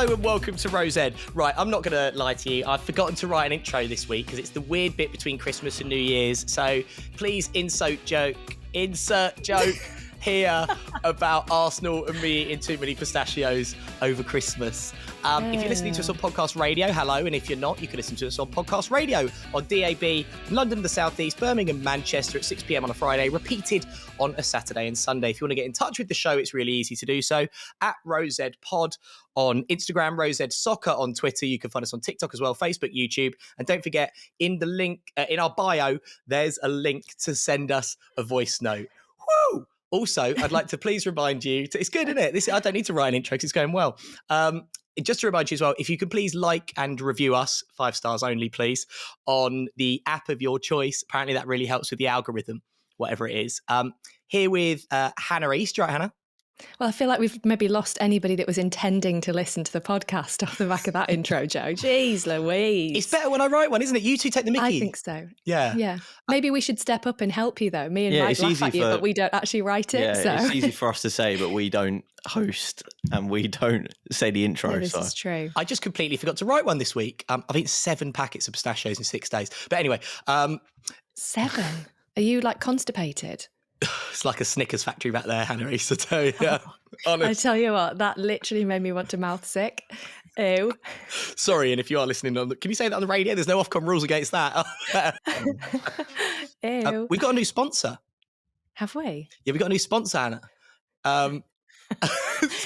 Hello and welcome to Rose Ed. Right, I'm not going to lie to you. I've forgotten to write an intro this week because it's the weird bit between Christmas and New Year's. So please insert joke here about Arsenal and me eating too many pistachios over Christmas. If you're listening to us on podcast radio, hello. And if you're not, you can listen to us on podcast radio on DAB, London, the South East, Birmingham, Manchester at 6 p.m. on a Friday, repeated on a Saturday and Sunday. If you want to get in touch with the show, it's really easy to do so at Rose Ed Pod on Instagram, Rose Ed Soccer on Twitter. You can find us on TikTok as well, Facebook, YouTube. And don't forget, in the link, in our bio, there's a link to send us a voice note. Woo! Also, I'd like to please remind you, it's good, isn't it? I don't need to write an intro because it's going well. Just to remind you as well, if you could please like and review us, 5 stars only, please, on the app of your choice. Apparently that really helps with the algorithm, whatever it is. Here with Hannah East. Right, Hannah? Well, I feel like we've maybe lost anybody that was intending to listen to the podcast off the back of that intro, Joe. Jeez Louise. It's better when I write one, isn't it? You two take the mickey. I think so. Yeah. Yeah. Maybe we should step up and help you, though. Me and Mike laugh at you, but we don't actually write it. Yeah, so. it's easy for us to say, but we don't host and we don't say the intro. No, this is true. I just completely forgot to write one this week. I've eaten 7 packets of pistachios in 6 days. But anyway. 7? Are you like constipated? It's like a Snickers factory back there, Hannah East, I tell you. I tell you what, that literally made me want to mouth sick. Ew. Sorry, and if you are listening can you say that on the radio? There's no Ofcom rules against that. Ew. We've got a new sponsor. Have we? Yeah, we've got a new sponsor, Hannah.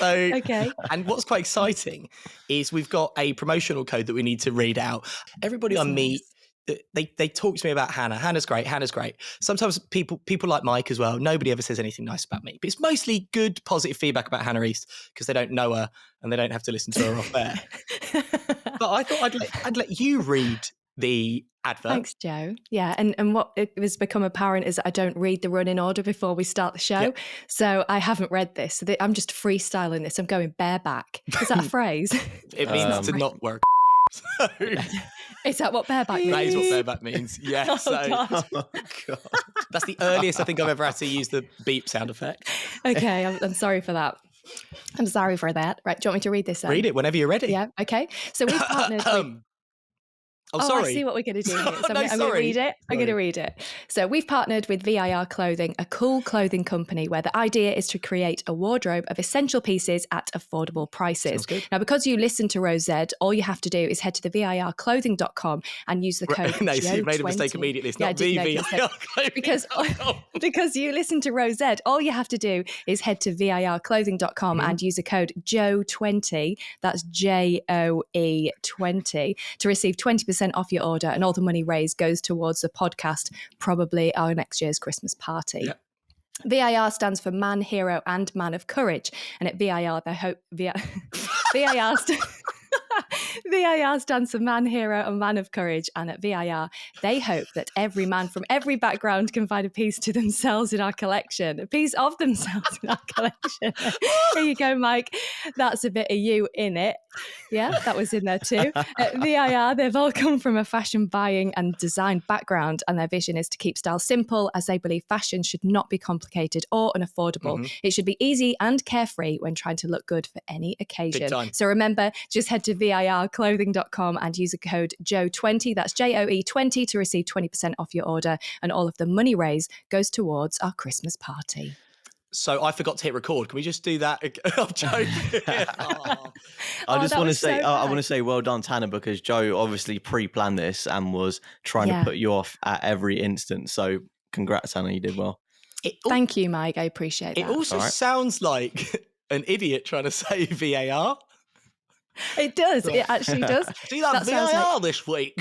Okay. And what's quite exciting is we've got a promotional code that we need to read out. Everybody I meet, they talk to me about Hannah. Hannah's great. Sometimes people like Mike as well. Nobody ever says anything nice about me. But it's mostly good, positive feedback about Hannah East because they don't know her and they don't have to listen to her off air. But I thought I'd let you read the advert. Thanks, Joe. Yeah, and what it has become apparent is that I don't read the running order before we start the show. Yep. So I haven't read this. So I'm just freestyling this. I'm going bareback. Is that a phrase? It means to not work. So. Is that what bareback means? That is what bareback means. Yeah. God. God. That's the earliest I think I've ever had to use the beep sound effect. Okay, I'm sorry for that. I'm sorry for that. Right, do you want me to read this then? Read it whenever you're ready. Yeah, okay. So we've partnered with... sorry. I see what we're going to do here. So No, I'm going to read it. I'm going to read it. So we've partnered with VIR Clothing, a cool clothing company where the idea is to create a wardrobe of essential pieces at affordable prices. Now, because you listen to Rose Ed, all you have to do is head to the virclothing.com and use the code No, Joe20. You made a mistake immediately. It's not VIR. Because you listen to Rose Ed, all you have to do is head to virclothing.com and use the code Joe20, that's JOE 20, to receive 20% off your order, and all the money raised goes towards the podcast, probably our next year's Christmas party. Yep. VIR stands for Man, Hero and Man of Courage, and at VIR they hope VIR stands for Man, Hero and Man of Courage, and at VIR they hope that every man from every background can find a piece to themselves in our collection, a piece of themselves in our collection. Here you go, Mike. That's a bit of you in it. Yeah, that was in there too. At VIR, they've all come from a fashion buying and design background, and their vision is to keep style simple, as they believe fashion should not be complicated or unaffordable. It should be easy and carefree when trying to look good for any occasion. So remember, just head to virclothing.com and use the code Joe20, that's JOE 20, to receive 20% off your order, and all of the money raised goes towards our Christmas party. So I forgot to hit record. Can we just do that? I'm joking. I just want to say, I want to say well done, Tanner, because Joe obviously pre-planned this and was trying to put you off at every instant. So congrats, Tanner, you did well. Thank you, Mike. I appreciate that. It also sounds like an idiot trying to say VAR. It does. It actually does. Do that VAR this week.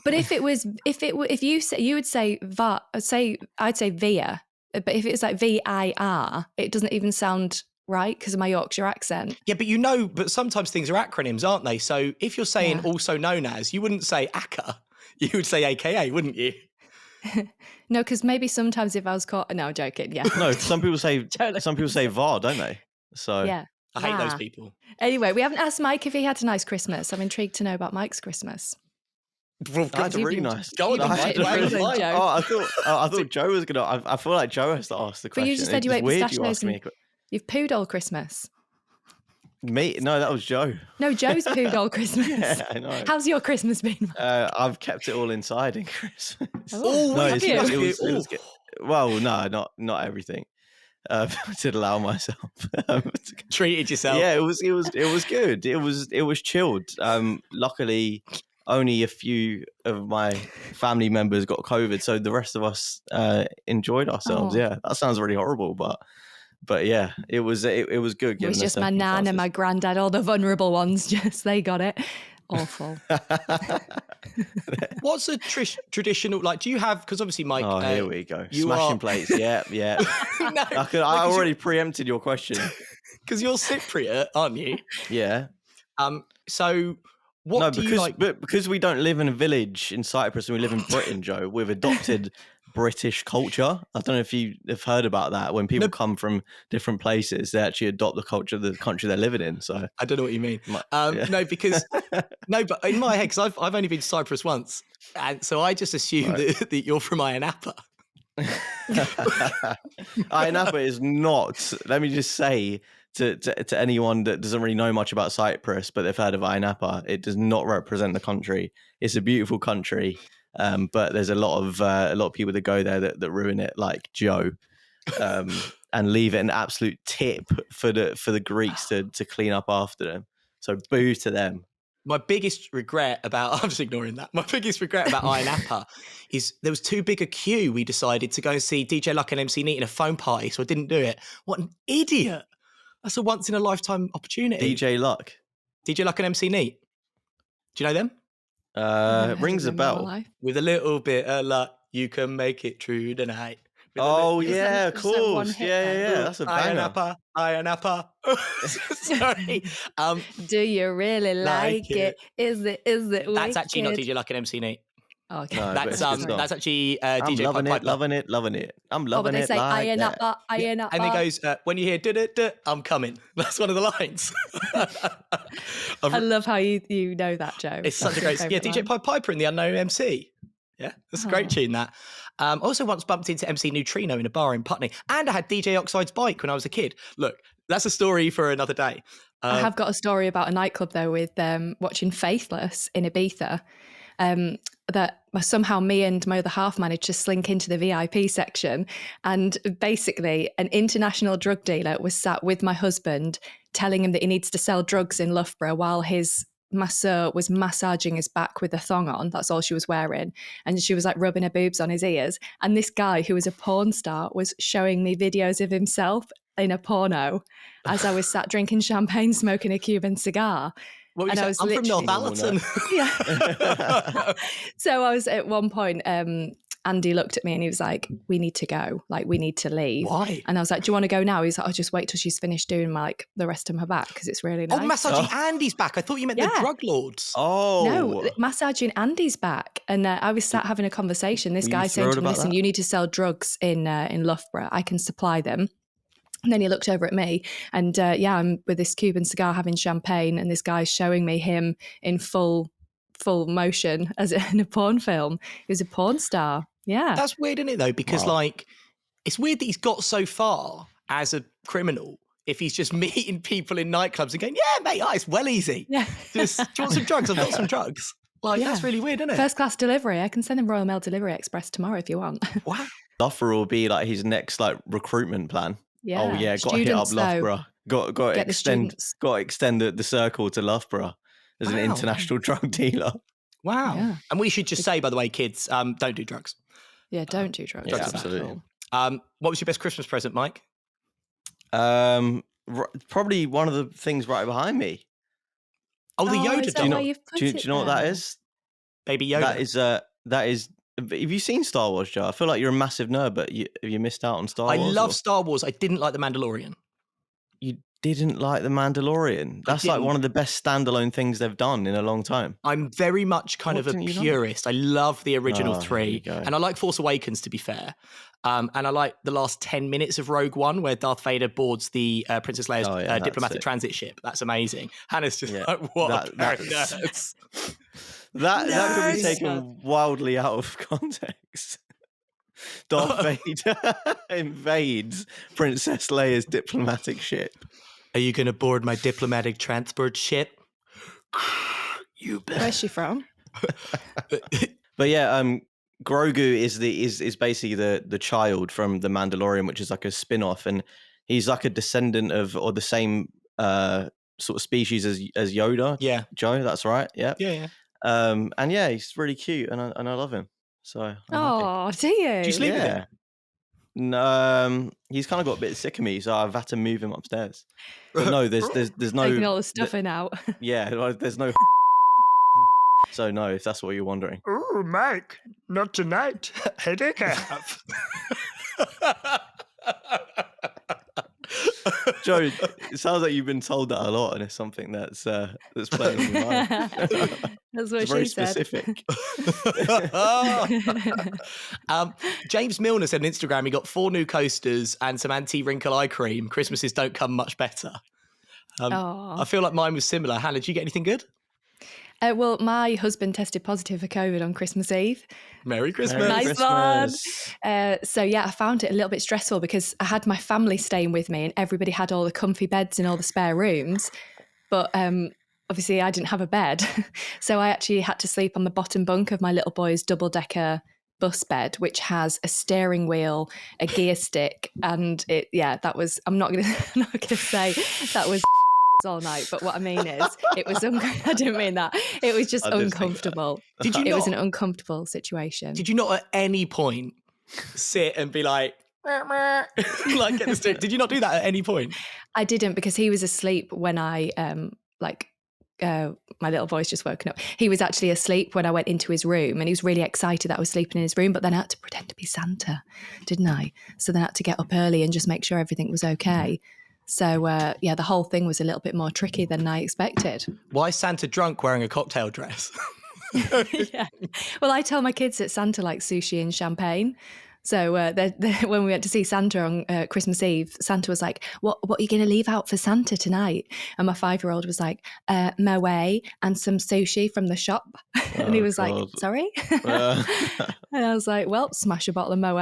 But if you would say VAR, I'd say VIA. But if it's like VIR, it doesn't even sound right because of my Yorkshire accent. Yeah, but sometimes things are acronyms, aren't they? So if you're saying also known as, you wouldn't say ACA, you would say AKA, wouldn't you? No, because maybe sometimes if I was caught... No, I'm joking, yeah. No, some people say VAR, don't they? So yeah. I hate those people. Anyway, we haven't asked Mike if he had a nice Christmas. I'm intrigued to know about Mike's Christmas. Well, that's really nice. Go on, I thought Joe was gonna. I feel like Joe has to ask the question. But you just said you ate pistachios and you've pooed all Christmas. Me? No, that was Joe. No, Joe's pooed all Christmas. Yeah, I know. How's your Christmas been? I've kept it all inside in Christmas. Oh, no, have you? it was good. Well, no, not everything. I did allow myself. Treated yourself. Yeah, it was good. It was chilled. Luckily, only a few of my family members got COVID, so the rest of us enjoyed ourselves. Oh. Yeah, that sounds really horrible, but yeah, it was good. It was just my nan and my granddad, all the vulnerable ones. Just they got it. Awful. What's a traditional, like, do you have, because obviously, Mike... Oh, here we go. Smashing plates. Yeah. No, I already preempted your question. Because you're Cypriot, aren't you? Yeah. So what do you like? But because we don't live in a village in Cyprus and we live in Britain, Joe, we've adopted British culture. I don't know if you have heard about that. When people come from different places, they actually adopt the culture of the country they're living in. So I don't know what you mean. No, because but in my head, because I've only been to Cyprus once, and so I just assume that you're from Ayia Napa. Ayia Napa is not. Let me just say to anyone that doesn't really know much about Cyprus, but they've heard of Ayia Napa, it does not represent the country. It's a beautiful country. But there's a lot of people that go there that ruin it, like Joe, and leave it an absolute tip for the Greeks to clean up after them. So boo to them. My biggest regret about I'm just ignoring that. My biggest regret about Ayia Napa is there was too big a queue. We decided to go and see DJ Luck and MC Neat in a phone party, so I didn't do it. What an idiot! That's a once in a lifetime opportunity. DJ Luck and MC Neat. Do you know them? Rings a bell. With a little bit of luck, you can make it true tonight. Oh yeah, of course. Yeah. That's a banger. Ayia Napa. Sorry. Do you really like it? Is it? That's actually not wicked? DJ Luck and MC Neat. Okay. No, that's actually I'm DJ loving Pipe it, loving it. I'm loving but they it. say like Ayia that. Napa, Ayia Napa. And it goes, when you hear "duh, I'm coming." That's one of the lines. I love how you know that, Joe. It's such a great, DJ Pied Piper and the Unknown MC. Yeah, that's a great tune, that. Also once bumped into MC Neutrino in a bar in Putney, and I had DJ Oxide's bike when I was a kid. Look, that's a story for another day. I have got a story about a nightclub, though, with watching Faithless in Ibiza, that somehow me and my other half managed to slink into the VIP section. And basically, an international drug dealer was sat with my husband, telling him that he needs to sell drugs in Loughborough while his masseur was massaging his back with a thong on. That's all she was wearing. And she was like rubbing her boobs on his ears. And this guy, who was a porn star, was showing me videos of himself in a porno as I was sat drinking champagne, smoking a Cuban cigar. What and I was I'm from Northallerton. Yeah. So I was at one point, Andy looked at me and he was like, we need to go. Like, we need to leave. Why? And I was like, do you want to go now? He's like, I'll just wait till she's finished doing the rest of my back because it's really nice. Oh, massaging Andy's back. I thought you meant the drug lords. Oh. No, massaging Andy's back. And I was sat having a conversation. This guy saying to me, listen, you need to sell drugs in Loughborough. I can supply them. And then he looked over at me and I'm with this Cuban cigar having champagne and this guy's showing me him in full motion as in a porn film. He was a porn star. Yeah. That's weird, isn't it, though? Because it's weird that he's got so far as a criminal if he's just meeting people in nightclubs and going, yeah, mate, it's well easy. Yeah. Just, do you want some drugs? I've got some drugs. That's really weird, isn't it? First class delivery. I can send him Royal Mail Delivery Express tomorrow if you want. Wow. Loughborough will be like his next recruitment plan. Yeah. Oh yeah, got to hit up Loughborough. Got to extend the circle to Loughborough as an international drug dealer. Wow. Yeah. And we should just say, by the way, kids, don't do drugs. Yeah, don't do drugs. Yeah, absolutely. What was your best Christmas present, Mike? Probably one of the things right behind me. Oh, the Yoda doll. Do you know what that is? Baby Yoda. That is. Have you seen Star Wars, Joe? I feel like you're a massive nerd, but have you missed out on Star Wars? I love Star Wars. I didn't like The Mandalorian. You didn't like The Mandalorian? That's like one of the best standalone things they've done in a long time. I'm very much kind of a purist. I love the original three. And I like Force Awakens, to be fair. And I like the last 10 minutes of Rogue One, where Darth Vader boards the Princess Leia's diplomatic transit ship. That's amazing. Hannah's just like, what? Nerds. That could be taken wildly out of context. Darth Vader invades Princess Leia's diplomatic ship. Are you going to board my diplomatic transport ship? You bet. Where's she from? But yeah, Grogu is basically the child from The Mandalorian, which is like a spin-off, and he's like a descendant of, or the same sort of species as Yoda. Yeah. Joe, that's right. Yeah. Yeah. And yeah, he's really cute, and I love him. So I'm happy. Do you? Do you sleep with him? Yeah. No, he's kind of got a bit sick of me, so I've had to move him upstairs. But no, there's no Taking all the stuffing out. yeah, there's no. So no, if that's what you're wondering. Oh, Mike, not tonight. Headache I have. Joe, it sounds like you've been told that a lot, and it's something that's playing in your mind. That's what It's very she said. specific. James Milner said on Instagram he got 4 new coasters and some anti-wrinkle eye cream. Christmases don't come much better. I feel like mine was similar. Hannah, did you get anything good? Well, my husband tested positive for COVID on Christmas Eve. Merry Christmas. Nice one. So yeah, I found it a little bit stressful because I had my family staying with me and everybody had all the comfy beds in all the spare rooms. But obviously I didn't have a bed. So I actually had to sleep on the bottom bunk of my little boy's double-decker bus bed, which has a steering wheel, a gear stick, and that was, I'm not gonna say that was all night, but what I mean is it was I didn't mean that. It was just uncomfortable. It was an uncomfortable situation. Did you not at any point sit and be like like get the stick? Did you not do that at any point? I didn't, because he was asleep when I my little boy's just woken up. He was actually asleep when I went into his room, and he was really excited that I was sleeping in his room, but then I had to pretend to be Santa, didn't I? So then I had to get up early and just make sure everything was okay. So, the whole thing was a little bit more tricky than I expected. Why is Santa drunk wearing a cocktail dress? Yeah. Well, I tell my kids that Santa likes sushi and champagne. So when we went to see Santa on Christmas Eve, Santa was like, what are you going to leave out for Santa tonight? And my 5-year-old was like, Moe and some sushi from the shop. And he was like, sorry? And I was like, well, smash a bottle of Moe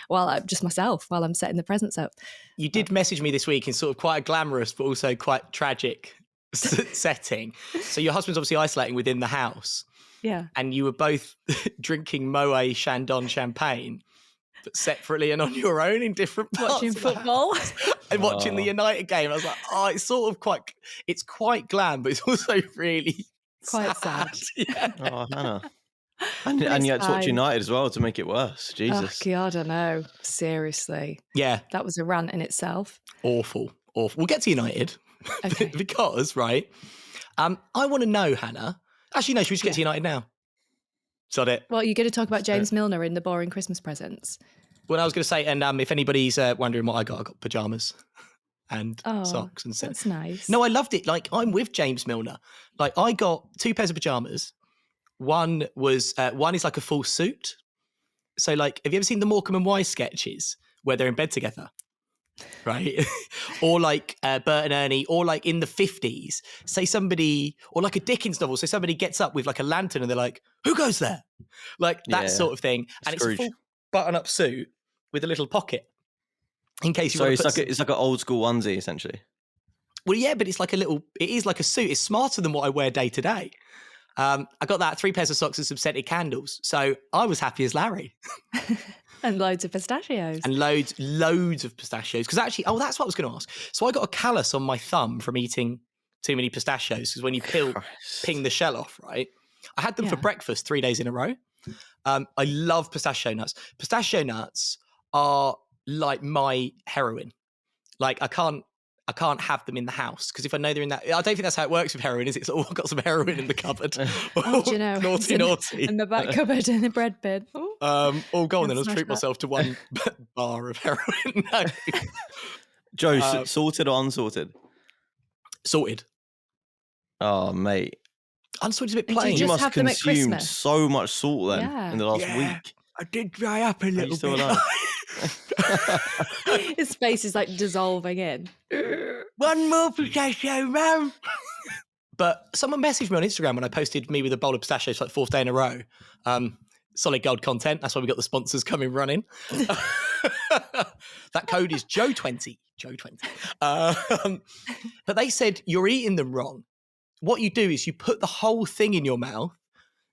while just myself, while I'm setting the presents up. You did message me this week in sort of quite a glamorous but also quite tragic setting. So your husband's obviously isolating within the house. Yeah. And you were both drinking Moët Chandon champagne, but separately and on your own in different parts. Watching football. And watching the United game. I was like, it's sort of it's quite glam, but it's also really quite sad. Yeah. Oh, Hannah. And you had to watch United as well to make it worse. Jesus. Oh, God, I know. Seriously. Yeah. That was a rant in itself. Awful. We'll get to United. Okay. Because, right, I want to know, Hannah. Actually, no, should we just get to United now? Sod it. Well, you're going to talk about James Milner in the boring Christmas presents. Well, I was going to say, and if anybody's wondering what I got pyjamas and socks and stuff. That's nice. No, I loved it. Like, I'm with James Milner. Like, I got 2 pairs of pyjamas. One is like a full suit. So, like, have you ever seen the Morecambe and Wise sketches where they're in bed together? Right? Or like Bert and Ernie, or like in the 50s, say somebody, or like a Dickens novel, so somebody gets up with like a lantern and they're like, who goes there? Like that sort of thing. And Scrooge. It's a full button-up suit with a little pocket in case you so want to it's like an old school onesie, essentially. Well, yeah, but it is like a suit. It's smarter than what I wear day to day. I got that, 3 pairs of socks and some scented candles. So I was happy as Larry. And loads of pistachios. And loads of pistachios. Because actually, that's what I was going to ask. So I got a callus on my thumb from eating too many pistachios, because when you ping the shell off, right? I had them for breakfast 3 days in a row. I love pistachio nuts. Pistachio nuts are like my heroin. Like I can't have them in the house, because if I know they're in that, I don't think that's how it works with heroin, is it? It's all got some heroin in the cupboard. Oh, do you know? Naughty. In the back cupboard in the bread bin. Go on then. I'll treat myself to 1 bar of heroin. No. Joe, sorted or unsorted? Sorted. Oh, mate. Unsorted is a bit And plain. You just must have them at consume Christmas? so much salt then in the last week. I did dry up a Are you little still bit. alive? His face is like dissolving in. 1 more pistachio, man. But someone messaged me on Instagram when I posted me with a bowl of pistachios for like 4th day in a row, Solid gold content. That's why we got the sponsors coming running. That code is Joe20. Joe20. But they said you're eating them wrong. What you do is you put the whole thing in your mouth,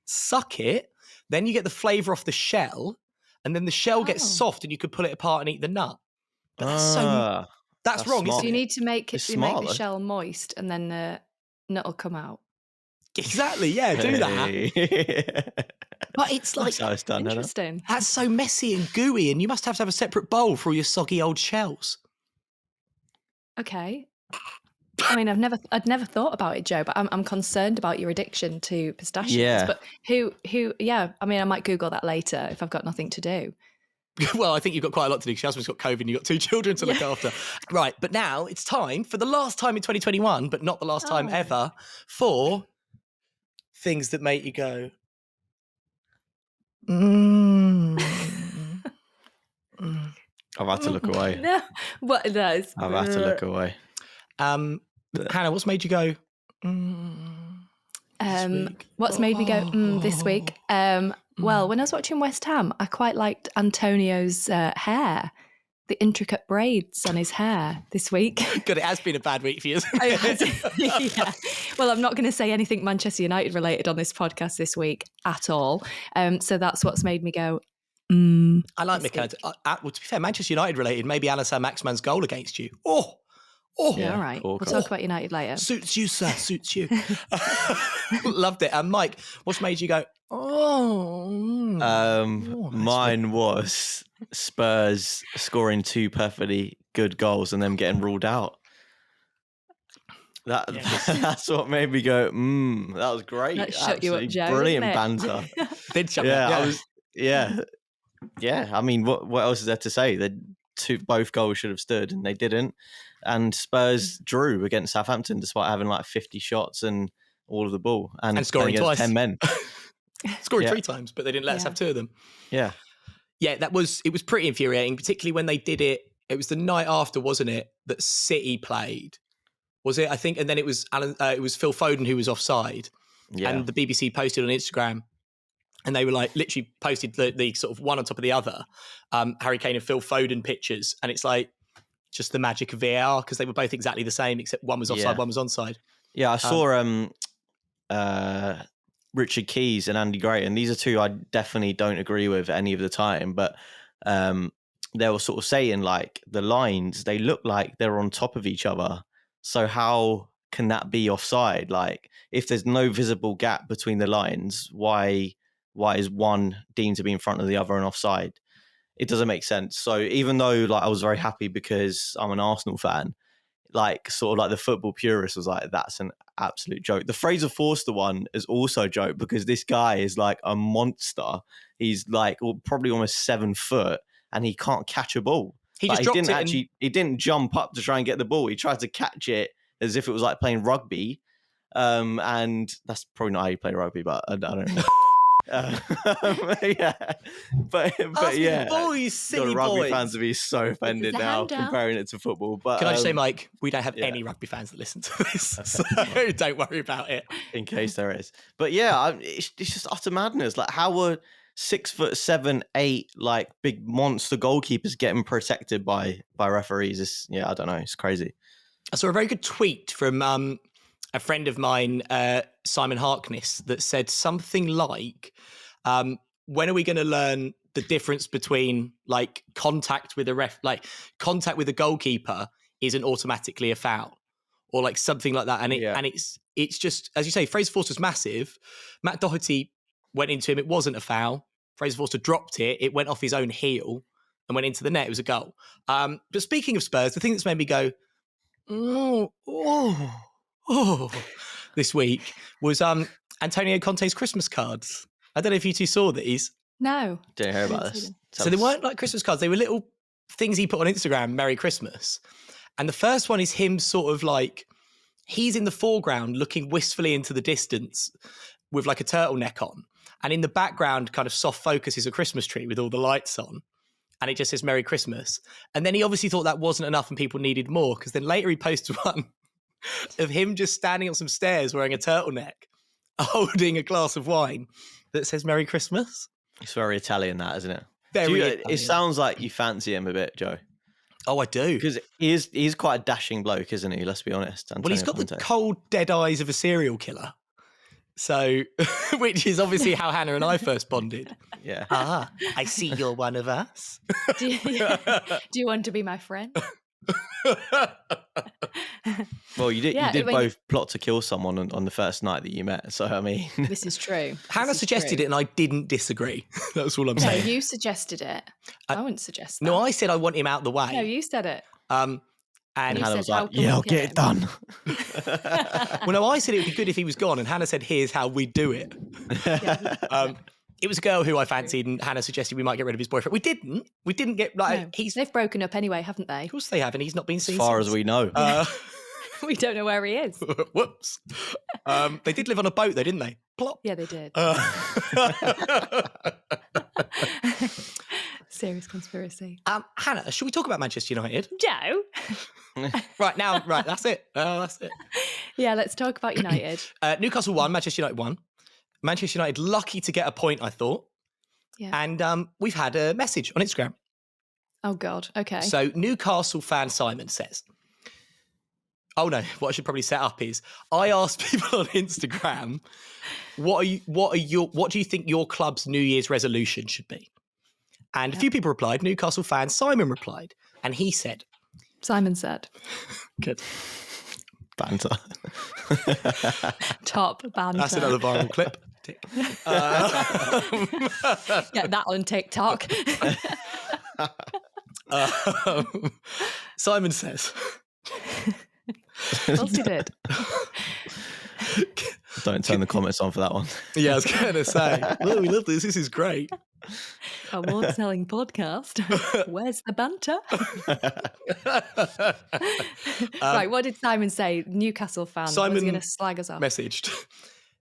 suck it, then you get the flavour off the shell, and then the shell gets soft and you could pull it apart and eat the nut. But that's wrong, smart. isn't So you it? need to make It's you make smart, the though. shell moist, and then the nut will come out. Exactly, yeah, do that. Hey. But it's like, That's how it's done, isn't it? Interesting. that's so messy and gooey, and you must have to have a separate bowl for all your soggy old shells. Okay. I mean, I'd never thought about it, Joe, but I'm concerned about your addiction to pistachios. Yeah. But who? Yeah. I mean, I might Google that later if I've got nothing to do. Well, I think you've got quite a lot to do. Jasmine's got COVID and you've got 2 children to look after. Right, but now it's time for the last time in 2021, but not the last time ever, for things that make you go, I've had to look away. No, what it does. I've had to look away. Hannah, what's made you go, this week? What's made me go this week? Well, when I was watching West Ham, I quite liked Antonio's hair, the intricate braids on his hair this week. God, it has been a bad week for you. Yeah. Well, I'm not going to say anything Manchester United related on this podcast this week at all. So that's what's made me go. I like Mikel. Well, to be fair, Manchester United related, maybe Alisson Maxman's goal against you. Yeah, all right. We'll talk about United later. Suits you, sir. Suits you. Loved it. And Mike, what's made you go, Mine was Spurs scoring 2 perfectly good goals and them getting ruled out. That's what made me go, that was great. That shut you up, Joe, Brilliant isn't it? banter. Did shut me up. Yeah. I mean, what else is there to say? Both goals should have stood and they didn't. And Spurs drew against Southampton despite having like 50 shots and all of the ball and scoring against twice. 10 men. Scoring 3 times, but they didn't let us have 2 of them. Yeah. Yeah, it was pretty infuriating, particularly when they did it. It was the night after, wasn't it, that City played? Was it? I think, and then it was Phil Foden who was offside. Yeah. And the BBC posted on Instagram, and they were like literally posted the sort of one on top of the other, Harry Kane and Phil Foden pictures, and it's like just the magic of VAR because they were both exactly the same except one was offside, one was onside. Yeah, I saw Richard Keys and Andy Gray, and these are 2 I definitely don't agree with any of the time, but they were sort of saying like the lines, they look like they're on top of each other. So how can that be offside? Like if there's no visible gap between the lines, why is one deemed to be in front of the other and offside? It doesn't make sense. So even though like I was very happy because I'm an Arsenal fan, like sort of like the football purist was like, that's an absolute joke. The Fraser Forster one is also a joke because this guy is like a monster. He's like probably almost 7 foot and he can't catch a ball. He didn't jump up to try and get the ball. He tried to catch it as if it was like playing rugby. And that's probably not how you play rugby, but I don't know. But yeah, oh, you silly rugby boys. fans will be so offended now comparing it to footbul. But can I just say, Mike, we don't have any rugby fans that listen to this, so don't worry about it. In case there is, but yeah, it's just utter madness. Like, how were 6'7", 8" like big monster goalkeepers getting protected by referees? I don't know. It's crazy. I saw a very good tweet from a friend of mine, Simon Harkness, that said something like, when are we going to learn the difference between like contact with contact with a goalkeeper isn't automatically a foul, or like something like that. And it's just, as you say, Fraser Forster's massive. Matt Doherty went into him. It wasn't a foul. Fraser Forster dropped it. It went off his own heel and went into the net. It was a goal. But speaking of Spurs, the thing that's made me go, this week was Antonio Conte's Christmas cards. I don't know if you 2 saw these. No. Didn't hear about this. So they weren't like Christmas cards. They were little things he put on Instagram, Merry Christmas. And the first one is him sort of like, he's in the foreground looking wistfully into the distance with like a turtleneck on. And in the background, kind of soft focus is a Christmas tree with all the lights on. And it just says Merry Christmas. And then he obviously thought that wasn't enough and people needed more, because then later he posted one of him just standing on some stairs wearing a turtleneck, holding a glass of wine that says Merry Christmas. It's very Italian, that, isn't it? Very It Italian. sounds like you fancy him a bit, Joe. Oh, I do. Because he's quite a dashing bloke, isn't he? Let's be honest. Well, he's got Conte. the cold, dead eyes of a serial killer. So, which is obviously how Hannah and I first bonded. Yeah. Ah, I see you're one of us. Do you want to be my friend? Well, you did. Yeah, you did when both plot to kill someone on the first night that you met. So I mean, This is true. Hannah suggested it, and I didn't disagree. That's all I'm No, saying. you suggested it. I wouldn't suggest that. No, I said I want him out the way. No, you said it. And and You Hannah said, was "How like, can we "Yeah, I'll kill get it done." well, no, I said it would be good if he was gone, and Hannah said, "Here's how we do it." It was a girl who I fancied, and Hannah suggested we might get rid of his boyfriend. We didn't. We didn't get No, they've broken up anyway, haven't they? Of course they have, and he's not been As seen far since. as we know. We don't know where he is. Whoops. They did live on a boat, though, didn't they? Plop. Yeah, they did. Serious conspiracy. Hannah, should we talk about Manchester United? Joe. Right, that's it. That's it. Yeah, let's talk about United. Newcastle won, Manchester United won. Manchester United lucky to get a point, I thought. Yeah. And we've had a message on Instagram. Oh God. Okay. So Newcastle fan Simon says, oh no, what I should probably set up is I asked people on Instagram, what do you think your club's New Year's resolution should be? And a few people replied. Newcastle fan Simon replied, and he said, Simon said, good. Banter. top banter. That's another viral clip. Tick. Get that on TikTok. Simon says, Of course he did. Don't turn the comments on for that one. yeah, I was going to say, oh, we love this. This is great. Award-selling podcast. Where's the banter? Right, what did Simon say? Newcastle fan. Simon was he going to slag us off? Messaged.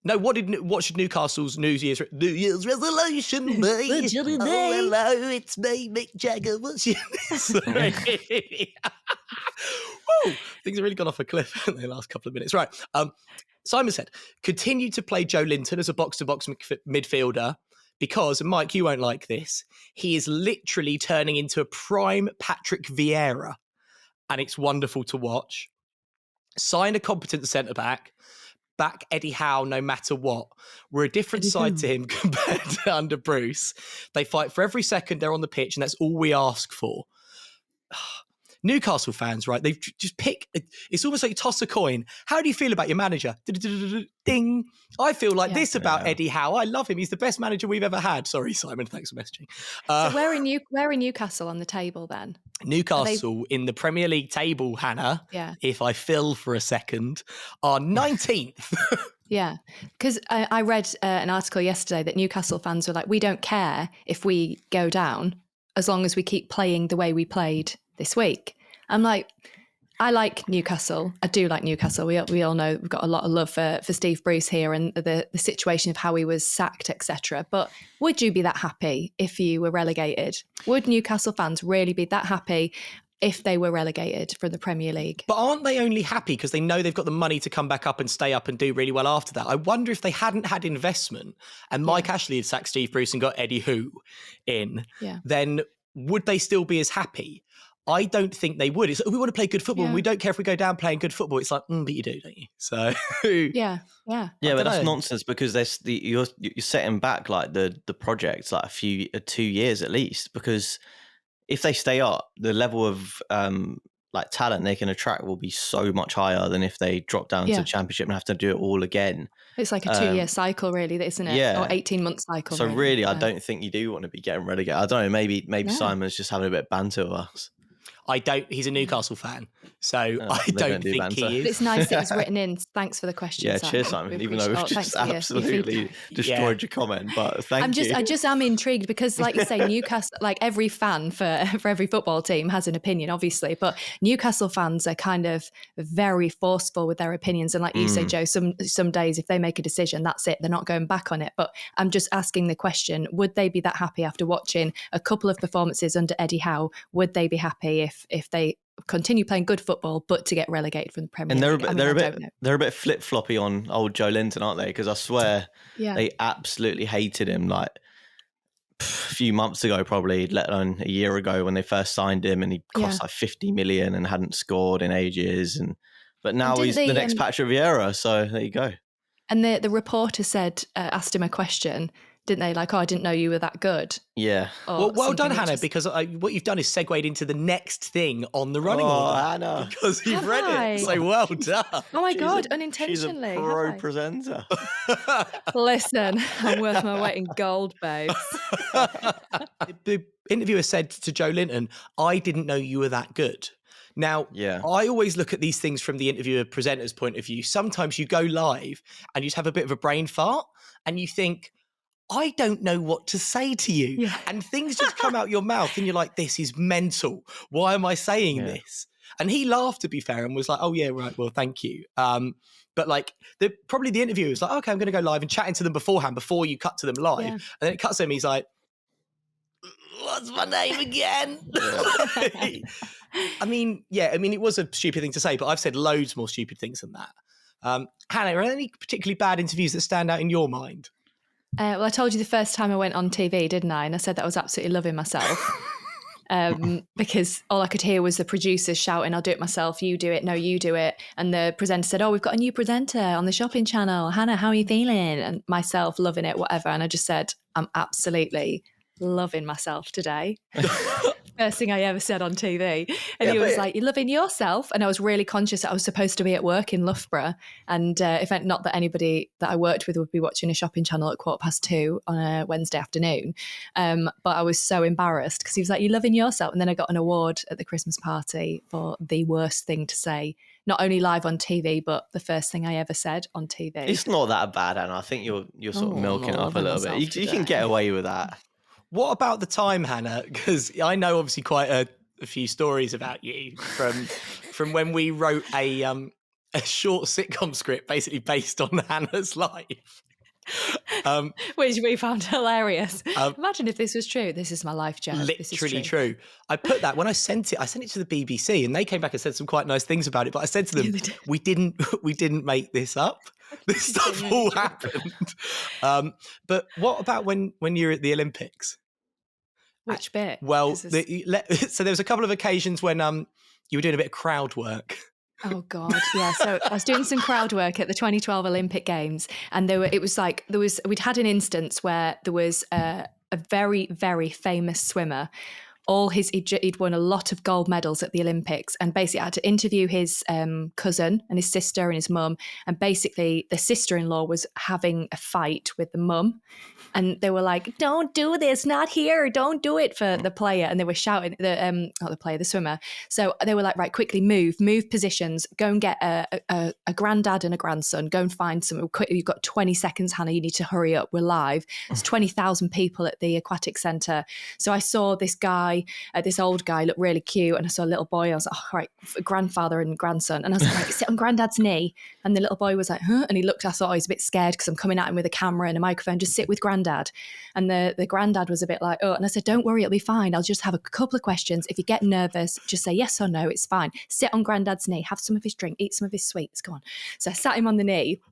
No, what should Newcastle's New Year's resolution be? What should it be? Oh, hello, it's me, Mick Jagger. What's your Sorry. Woo! Things have really gone off a cliff in the last couple of minutes. Right. Simon said, continue to play Joe Linton as a box-to-box midfielder because, and Mike, you won't like this, he is literally turning into a prime Patrick Vieira, and it's wonderful to watch. Sign a competent centre-back. Back Eddie Howe no matter what. We're a different side to him compared to under Bruce. They fight for every second they're on the pitch, and that's all we ask for. Newcastle fans, right? They just pick. It's almost like you toss a coin. How do you feel about your manager? Ding. I feel like this about Eddie Howe. I love him. He's the best manager we've ever had. Sorry, Simon. Thanks for messaging. So where are Newcastle on the table then? Newcastle in the Premier League table, Hannah, if I fill for a second, are 19th. Yeah, because I read an article yesterday that Newcastle fans were like, we don't care if we go down as long as we keep playing the way we played this week. I'm like, I like Newcastle. I do like Newcastle. We all know we've got a lot of love for Steve Bruce here and the situation of how he was sacked, etc. But would you be that happy if you were relegated? Would Newcastle fans really be that happy if they were relegated from the Premier League? But aren't they only happy because they know they've got the money to come back up and stay up and do really well after that? I wonder if they hadn't had investment and Mike Ashley had sacked Steve Bruce and got Eddie Howe in, then would they still be as happy? I don't think they would. It's like, we want to play good football and we don't care if we go down playing good football. It's like, but you do, don't you? So yeah. But that's nonsense because you're setting back like the project like 2 years at least, because if they stay up, the level of like talent they can attract will be so much higher than if they drop down to the Championship and have to do it all again. It's like a 2-year cycle, really, isn't it? Yeah. Or 18-month cycle. So really, I don't think you do want to be getting relegated. I don't know. Maybe Simon's just having a bit of banter with us. He's a Newcastle fan, so I don't think banter. But he is. it's nice it was written in. Thanks for the question. Yeah, Simon. cheers, Simon. Even though we've just absolutely destroyed your comment, but thank you. I just am intrigued because, like you say, Newcastle, like every fan for every football team has an opinion, obviously, but Newcastle fans are kind of very forceful with their opinions. And like you say, Joe, some days if they make a decision, that's it. They're not going back on it. But I'm just asking the question, would they be that happy after watching a couple of performances under Eddie Howe? Would they be happy if they continue playing good football, but to get relegated from the Premier League? And they're a bit flip floppy on old Joe Linton, aren't they? Because I swear they absolutely hated him. Like few months ago, probably, let alone a year ago when they first signed him, and he cost like 50 million and hadn't scored in ages. But now he's the next Patrick Vieira. So there you go. And the reporter said, asked him a question, didn't they? Like, oh, I didn't know you were that good. Yeah. Well done, Hannah, because what you've done is segued into the next thing on the running order. Hannah. Because you've read it. So well done. Oh my God, unintentionally. She's a pro presenter. Listen, I'm worth my weight in gold, babes. The interviewer said to Joe Linton, I didn't know you were that good. Now, I always look at these things from the interviewer presenter's point of view. Sometimes you go live and you just have a bit of a brain fart and you think, I don't know what to say to you. Yeah. And things just come out your mouth and you're like, this is mental. Why am I saying this? And he laughed, to be fair, and was like, oh, yeah, right. Well, thank you. But like probably the interviewer was like, okay, I'm going to go live and chatting to them beforehand before you cut to them live. Yeah. And then it cuts to him. He's like, what's my name again? I mean, it was a stupid thing to say, but I've said loads more stupid things than that. Hannah, are there any particularly bad interviews that stand out in your mind? Well, I told you the first time I went on TV, didn't I? And I said that I was absolutely loving myself because all I could hear was the producers shouting, I'll do it myself, you do it, no, you do it. And the presenter said, oh, we've got a new presenter on the shopping channel. Hannah, how are you feeling? And myself loving it, whatever. And I just said, I'm absolutely loving myself today. First thing I ever said on TV. And he was like, you're loving yourself? And I was really conscious that I was supposed to be at work in Loughborough. And not that anybody that I worked with would be watching a shopping channel at 2:15 on a Wednesday afternoon. But I was so embarrassed because he was like, you're loving yourself. And then I got an award at the Christmas party for the worst thing to say, not only live on TV, but the first thing I ever said on TV. It's not that bad, Anna. I think you're sort of milking it up a little bit. You can get away with that. What about the time, Hannah? Because I know obviously quite a few stories about you from when we wrote a short sitcom script basically based on Hannah's life. Which we found hilarious. Imagine if this was true. This is my life, Jeff. Literally true. I put that when I sent it to the BBC and they came back and said some quite nice things about it. But I said to them, we didn't make this up. This stuff all happened. But what about when you're at the Olympics? Which bit? Well, so there was a couple of occasions when you were doing a bit of crowd work. Oh God, yeah. So I was doing some crowd work at the 2012 Olympic Games, and we'd had an instance where there was a very, very famous swimmer. He'd won a lot of gold medals at the Olympics, and basically I had to interview his cousin and his sister and his mum, and basically the sister-in-law was having a fight with the mum, and they were like, "Don't do this, not here, don't do it," for the player, and they were shouting the swimmer. So they were like, "Right, quickly move positions, go and get a granddad and a grandson, go and find some quickly. You've got 20 seconds, Hannah. You need to hurry up. We're live." There's 20,000 people at the aquatic centre. So I saw this guy. This old guy looked really cute, and I saw a little boy. I was like, oh, right, grandfather and grandson. And I was like, sit on granddad's knee. And the little boy was like, huh? And he looked, I thought, oh, he's a bit scared because I'm coming at him with a camera and a microphone. Just sit with granddad. And the granddad was a bit like, oh. And I said, don't worry, it'll be fine. I'll just have a couple of questions. If you get nervous, just say yes or no. It's fine. Sit on granddad's knee, have some of his drink, eat some of his sweets. Go on. So I sat him on the knee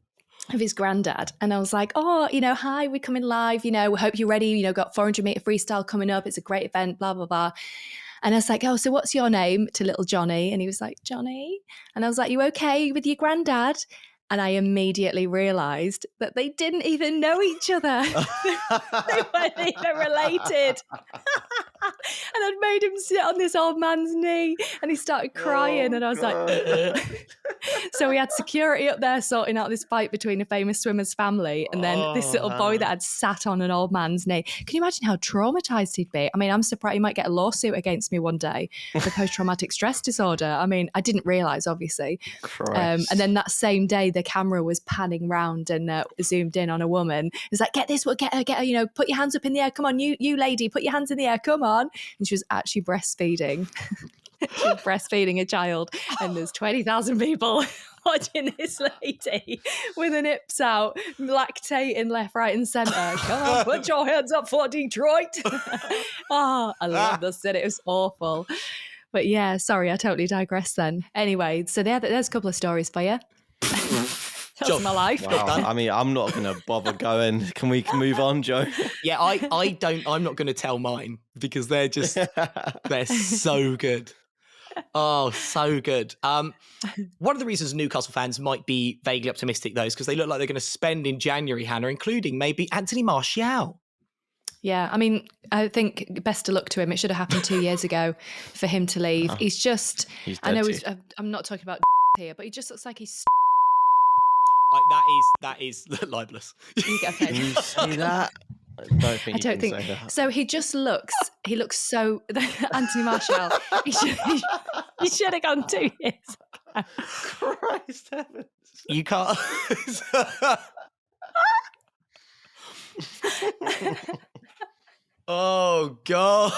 of his granddad, and I was like, oh, hi, we're coming live, we hope you're ready, got 400-meter freestyle coming up, it's a great event, blah blah blah. And I was like, oh, so what's your name, to little Johnny? And he was like, Johnny. And I was like, you okay with your granddad? And I immediately realised that they didn't even know each other. They weren't even related. And I'd made him sit on this old man's knee, and he started crying. And I was like, so we had security up there sorting out this fight between a famous swimmer's family and then this little boy that had sat on an old man's knee. Can you imagine how traumatised he'd be? I mean, I'm surprised he might get a lawsuit against me one day for post-traumatic stress disorder. I mean, I didn't realise, obviously. And then that same day, the camera was panning round and zoomed in on a woman. It was like, get her, put your hands up in the air. Come on, you lady, put your hands in the air. Come on. And she was actually breastfeeding. She was breastfeeding a child, and there's 20,000 people watching this lady with her nips out, lactating left, right and centre. Come on, put your hands up for Detroit. I love the city. It was awful. But yeah, sorry, I totally digressed then. Anyway, so there's a couple of stories for you. That's John, my life. Wow. I mean, I'm not going to bother going. Can we move on, Joe? Yeah, I'm not going to tell mine because they're so good. Oh, so good. One of the reasons Newcastle fans might be vaguely optimistic, though, is because they look like they're going to spend in January, Hannah, including maybe Anthony Martial. Yeah, I mean, I think best of luck to him. It should have happened 2 years ago for him to leave. Oh, He's just, he's I dead know too. I'm not talking about here, but he just looks like he's. Like, that is libelous. Okay. Can you say that? I don't think I you don't can think say that. so. He looks so. Anthony Martial. He should have gone 2 years ago. Christ heavens. You can't. Oh, God.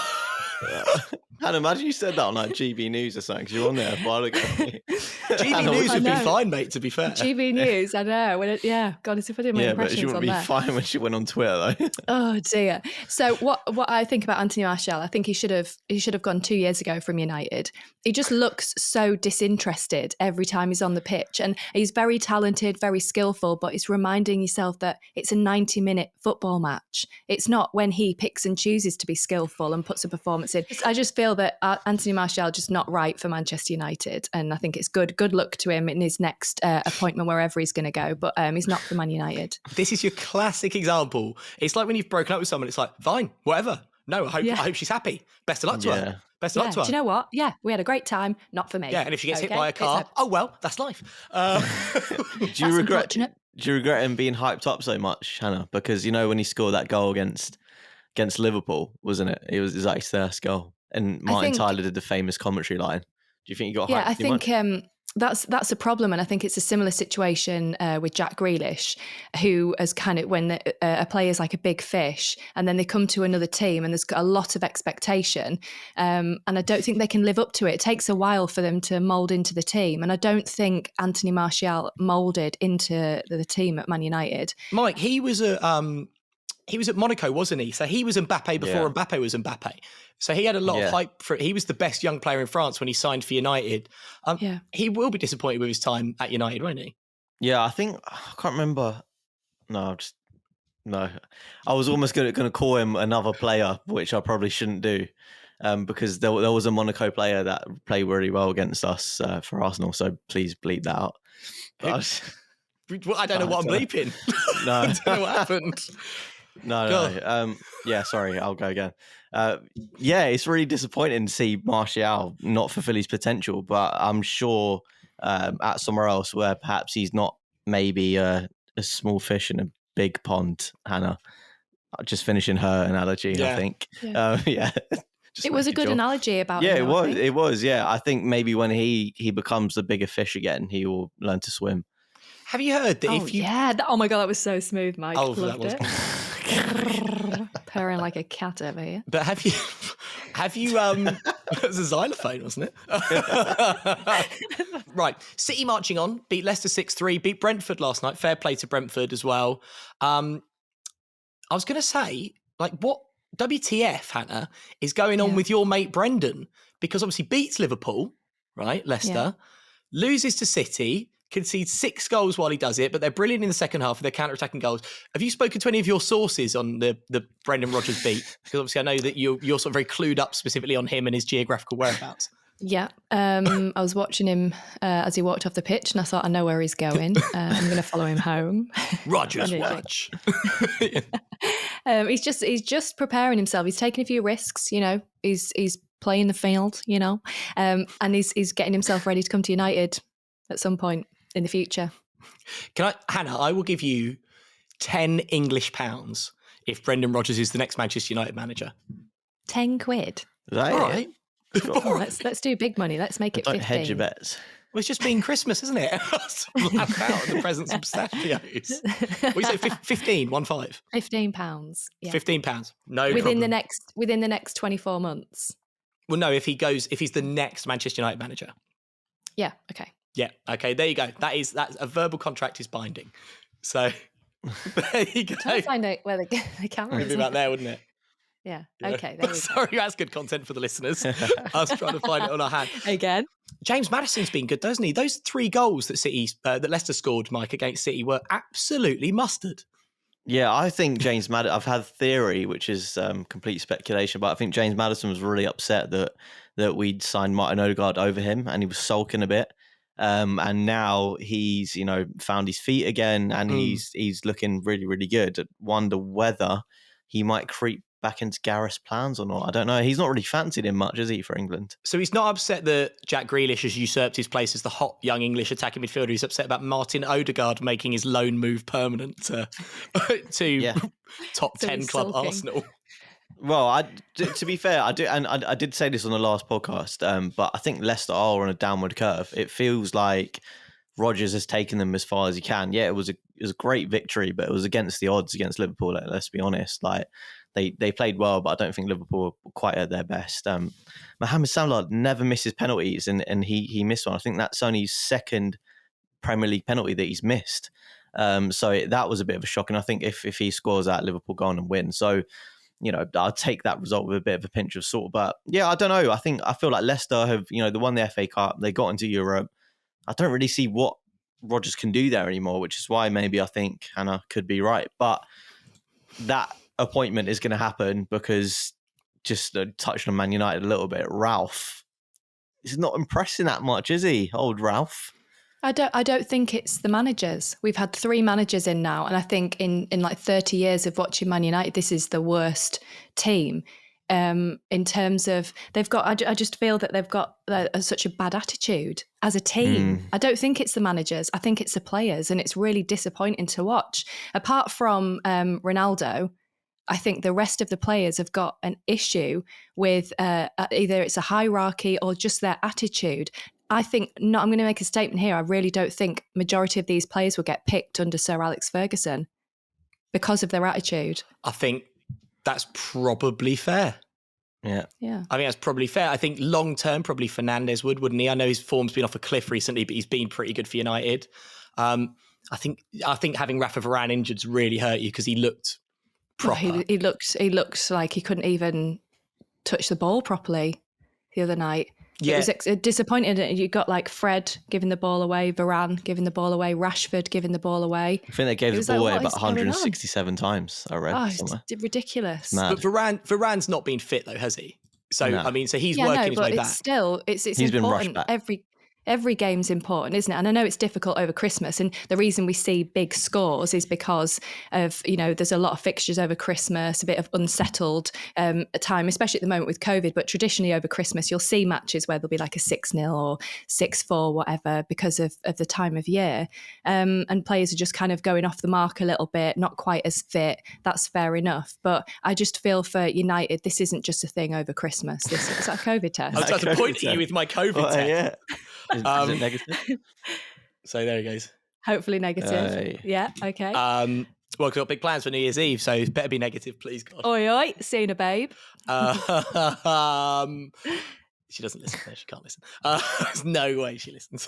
Hannah, imagine you said that on like GB News or something, because you were on there a while ago. GB News would be fine, mate, to be fair. GB News, I know. God, as if I did my Yeah, but impressions she wouldn't on be there. fine when she went on Twitter, though. Oh dear. So what I think about Anthony Martial, I think he should have gone 2 years ago from United. He just looks so disinterested every time he's on the pitch, and he's very talented, very skillful, but it's reminding yourself that it's a 90-minute football match. It's not when he picks and chooses to be skillful and puts a performance in. I just feel that Anthony Martial just not right for Manchester United, and I think it's good luck to him in his next appointment wherever he's going to go, but he's not for Man United. This is your classic example. It's like when you've broken up with someone, it's like, fine, whatever. No, I hope she's happy. Best of luck to her. Best of luck to her. Do you know what? Yeah, we had a great time. Not for me. Yeah, and if she gets hit by a car, oh well, that's life. Do you regret him being hyped up so much, Hannah? Because you know when he scored that goal against Liverpool, wasn't it? It was like his first goal, and Martin Tyler did the famous commentary line. Do you think he got hyped? Yeah, I think that's a problem, and I think it's a similar situation with Jack Grealish, who has kind of when a player's like a big fish, and then they come to another team, and there's a lot of expectation, and I don't think they can live up to it. It takes a while for them to mould into the team, and I don't think Anthony Martial moulded into the team at Man United. Mike, he was at Monaco, wasn't he? So he was Mbappe before Mbappe was Mbappe. So he had a lot of hype for it. He was the best young player in France when he signed for United. He will be disappointed with his time at United, won't he? Yeah, I think I can't remember. No. I was almost going to call him another player, which I probably shouldn't do, because there was a Monaco player that played really well against us for Arsenal. So please bleep that out. I don't know what I'm bleeping. No, I don't know what happened. No. Yeah, sorry, I'll go again. It's really disappointing to see Martial not fulfill his potential, but I'm sure at somewhere else where perhaps he's not maybe a small fish in a big pond, Hannah. Just finishing her analogy, I think. It was a good analogy about him. Yeah, it was. Yeah, I think maybe when he becomes the bigger fish again, he will learn to swim. Have you heard that if you... Yeah. Oh my God, that was so smooth, Mike. Oh, loved that was... it. Purring like a cat over here. But have you it was a xylophone, wasn't it? Right. City marching on, beat Leicester 6-3, beat Brentford last night. Fair play to Brentford as well. I was going to say, like, what WTF, Hannah, is going on with your mate Brendan? Because obviously beats Liverpool, right? Leicester, loses to City, concedes 6 goals while he does it, but they're brilliant in the second half with their counter-attacking goals. Have you spoken to any of your sources on the Brendan Rodgers beat? Because obviously I know that you're sort of very clued up specifically on him and his geographical whereabouts. Yeah, I was watching him as he walked off the pitch, and I thought, I know where he's going. I'm going to follow him home. Rodgers watch. He's just preparing himself. He's taking a few risks. You know, he's playing the field. You know, and he's getting himself ready to come to United at some point in the future. Hannah, I will give you 10 English pounds if Brendan Rodgers is the next Manchester United manager. 10 quid. Right. All right. Let's do big money. Let's make it 15. Don't hedge your bets. Well, it's just been Christmas, isn't it? Lap out in the presence of pistachios. What do you say? 15, 1-5? £15. Yeah. £15. No within problem. within the next 24 months. Well, no, if he's the next Manchester United manager. Yeah. Okay. Yeah. Okay. There you go. That's a verbal contract is binding. So there you go. I'm trying to find out where the camera It'd is. be about there, wouldn't it? Yeah. Yeah. Okay, there we go. Sorry, that's good content for the listeners. I was trying to find it on our hand. Again. James Maddison's been good, doesn't he? Those 3 goals that Leicester scored, Mike, against City were absolutely mustard. Yeah, I think James Maddison, I've had a theory, which is complete speculation, but I think James Maddison was really upset that we'd signed Martin Odegaard over him, and he was sulking a bit. And now he's, found his feet again, and he's looking really, really good. I wonder whether he might creep back into Gareth's plans or not. I don't know. He's not really fancied him much, is he, for England? So he's not upset that Jack Grealish has usurped his place as the hot young English attacking midfielder. He's upset about Martin Odegaard making his loan move permanent to top 10 club sulking. Arsenal. Well, to be fair, I do, and I did say this on the last podcast, but I think Leicester are on a downward curve. It feels like Rodgers has taken them as far as he can. Yeah, it was a great victory, but it was against the odds against Liverpool. Let's be honest. Like they played well, but I don't think Liverpool were quite at their best. Mohamed Salah never misses penalties, and he missed one. I think that's only his second Premier League penalty that he's missed. So that was a bit of a shock. And I think if he scores that, Liverpool go on and win. So, I'll take that result with a bit of a pinch of salt. But yeah, I don't know. I feel like Leicester have, they won the FA Cup. They got into Europe. I don't really see what Rodgers can do there anymore, which is why maybe I think Hannah could be right. But that appointment is going to happen because, just touching on Man United a little bit, Ralph is not impressing that much, is he? Old Ralph. I don't think it's the managers. We've had 3 managers in now, and I think in like 30 years of watching Man United, this is the worst team. In terms of they've got, I just feel that they've got such a bad attitude as a team. I don't think it's the managers. I think it's the players, and it's really disappointing to watch. Apart from Ronaldo, I think the rest of the players have got an issue with either it's a hierarchy or just their attitude. I think, I'm going to make a statement here. I really don't think majority of these players will get picked under Sir Alex Ferguson because of their attitude. I think that's probably fair. Yeah. I think that's probably fair. I think long term, probably Fernandes wouldn't he? I know his form's been off a cliff recently, but he's been pretty good for United. I think having Rafa Varane injured's really hurt you because he looked proper. Well, he looked like he couldn't even touch the ball properly the other night. Yeah. It was disappointing. You got like Fred giving the ball away, Varane giving the ball away, Rashford giving the ball away. I think they gave the ball away about 167 times, I read somewhere. It's ridiculous. But Varane's not been fit though, has he? So, no. I mean, so he's working his way back. Still, it's he's important. Been rushed back. Every game's important, isn't it? And I know it's difficult over Christmas. And the reason we see big scores is because of, there's a lot of fixtures over Christmas, a bit of unsettled time, especially at the moment with COVID. But traditionally over Christmas, you'll see matches where there'll be like a 6-0 or 6-4, whatever, because of the time of year. And players are just kind of going off the mark a little bit, not quite as fit. That's fair enough. But I just feel for United, this isn't just a thing over Christmas. This is a COVID test. I was about to point at you with my COVID test. Yeah. Is it negative? So there he goes. Hopefully negative. Yeah, okay. Well, we've got big plans for New Year's Eve, so it better be negative, please, God. Oi, oi, seen a babe. She doesn't listen. No, she can't listen. There's no way she listens.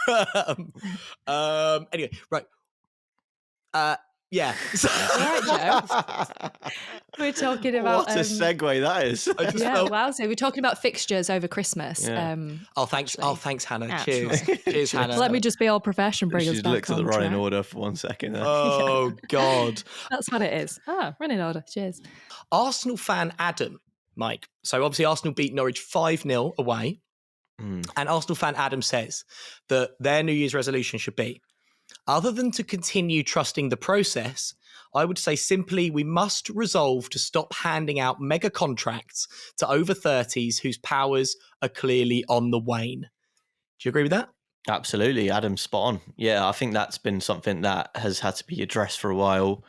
Anyway, right. Yeah. All right, Joe. We're talking about... What a segue that is. Wow. So we're talking about fixtures over Christmas. Yeah. Thanks, Hannah. Cheers. Cheers, Hannah. Let me just be all professional, bring us She's back looked at the running order for 1 second. Oh, God. That's what it is. Running order. Cheers. Arsenal fan Adam, Mike. So obviously Arsenal beat Norwich 5-0 away. And Arsenal fan Adam says that their New Year's resolution should be, other than to continue trusting the process, I would say simply we must resolve to stop handing out mega contracts to over 30s whose powers are clearly on the wane. Do you agree with that? Absolutely. Adam's spot on. Yeah, I think that's been something that has had to be addressed for a while.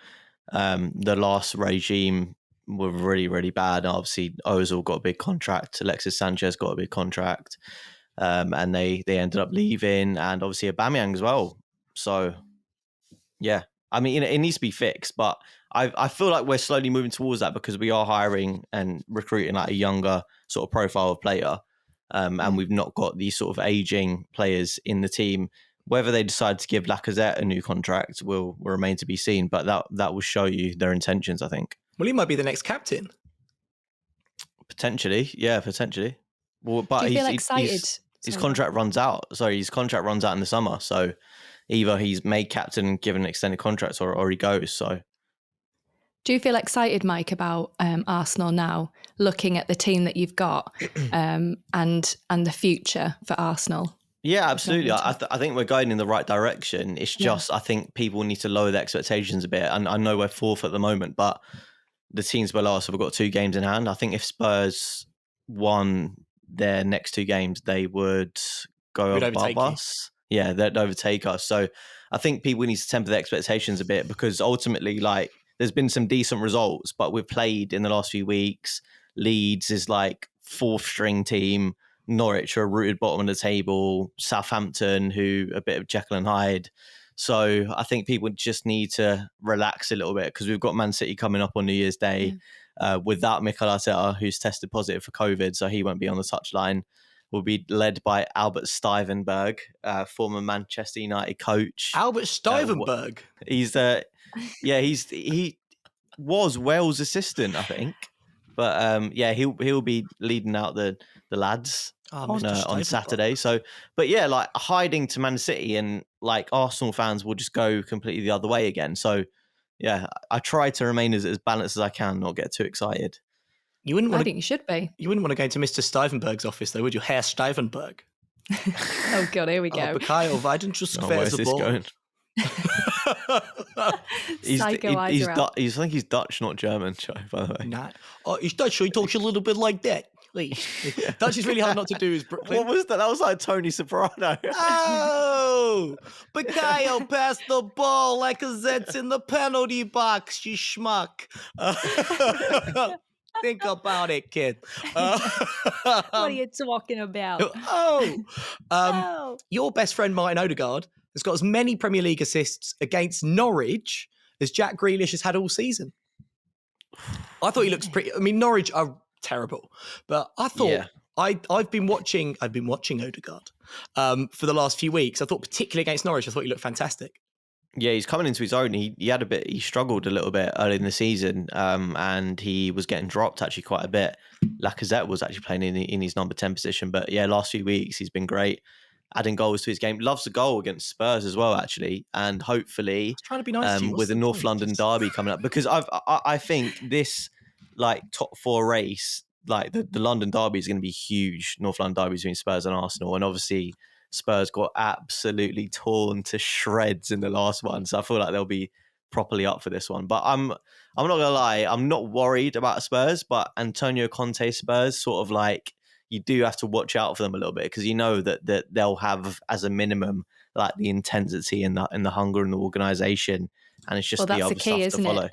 The last regime were really, really bad. Obviously, Ozil got a big contract. Alexis Sanchez got a big contract. And they ended up leaving. And obviously Aubameyang as well. So, yeah, I mean, it needs to be fixed, but I feel like we're slowly moving towards that because we are hiring and recruiting like a younger sort of profile of player. And we've not got these sort of aging players in the team. Whether they decide to give Lacazette a new contract will remain to be seen, but that will show you their intentions, I think. Well, he might be the next captain. Potentially, yeah, potentially. Well, Do but you feel he's, excited? his Sorry, contract runs out. Sorry, his contract runs out in the summer. So either he's made captain and given an extended contract, or he goes. So do you feel excited, Mike, about Arsenal now, looking at the team that you've got and the future for Arsenal? yeah, absolutely. into I think we're going in the right direction. It's just I think people need to lower the expectations a bit. And I know we're fourth at the moment, but the teams below us have got 2 games in hand. I think if Spurs won their next 2 games, they would go We'd above overtake you. us. Yeah, they'd overtake us. So I think people need to temper their expectations a bit, because ultimately, like, there's been some decent results, but we've played in the last few weeks. Leeds is like 4th string team. Norwich are rooted bottom of the table. Southampton, who a bit of Jekyll and Hyde. So I think people just need to relax a little bit, because we've got Man City coming up on New Year's Day without Mikel Arteta, who's tested positive for COVID, so he won't be on the touchline. We'll be led by Albert Stuyvenberg, former Manchester United coach. Albert Stuyvenberg. He was Wales' assistant, I think. But he'll be leading out the lads on Saturday. So, but yeah, like hiding to Man City, and like Arsenal fans will just go completely the other way again. So yeah, I try to remain as balanced as I can, not get too excited. I think you should be. You wouldn't want to go to Mr. Stuyvenberg's office, though, would you? Herr Stuyvenberg. Oh God, here we go. Mikhail, why didn't you Where's this going? I think he's Dutch, not German, by the way. Nah. Oh, he's Dutch, so he talks a little bit like that. Dutch is really hard not to do, is Brooklyn. What was that? That was like Tony Soprano. Oh, Mikhail passed the ball like a Zet's in the penalty box, you schmuck. Think about it, kid. What are you talking about? Your best friend, Martin Odegaard, has got as many Premier League assists against Norwich as Jack Grealish has had all season. I thought he looks pretty. I mean, Norwich are terrible, but I thought I've been watching Odegaard for the last few weeks. I thought particularly against Norwich, I thought he looked fantastic. Yeah, he's coming into his own. He struggled a little bit early in the season, and he was getting dropped actually quite a bit. Lacazette was actually playing in his number 10 position, but yeah, last few weeks he's been great, adding goals to his game. Loves a goal against Spurs as well, actually, and hopefully trying to be nice with the North London derby coming up, because I think this like top 4 race, like the London derby is going to be huge. North London derby between Spurs and Arsenal, and obviously Spurs got absolutely torn to shreds in the last one, so I feel like they'll be properly up for this one. But I'm not gonna lie, I'm not worried about Spurs, but Antonio Conte Spurs, sort of like, you do have to watch out for them a little bit, because you know that they'll have as a minimum like the intensity and the hunger and the organisation, and it's just the other stuff to follow.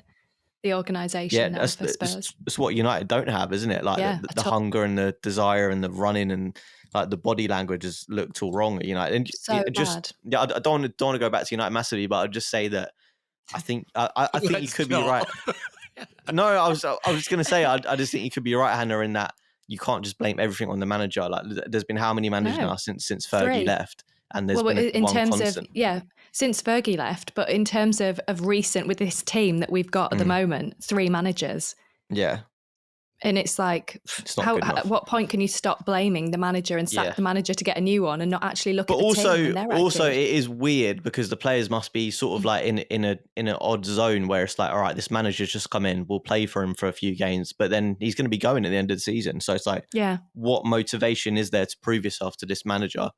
The organisation, yeah, for Spurs. It's what United don't have, isn't it? Like the hunger and the desire and the running, and like the body language has looked all wrong at United. And bad. Yeah, I don't want to go back to United massively, but I'd just say that I think I think you could be right. No, I was just going to say I just think you could be right, Hannah, in that you can't just blame everything on the manager. Like, there's been how many managers now since Fergie left, and there's been in one terms constant. of since Fergie left, but in terms of recent with this team that we've got at the moment, 3 managers. Yeah. And it's like, at what point can you stop blaming the manager and sack the manager to get a new one, and not actually look at the team? But also, it is weird because the players must be sort of like in an odd zone where it's like, all right, this manager's just come in, we'll play for him for a few games, but then he's going to be going at the end of the season. So it's like, what motivation is there to prove yourself to this manager?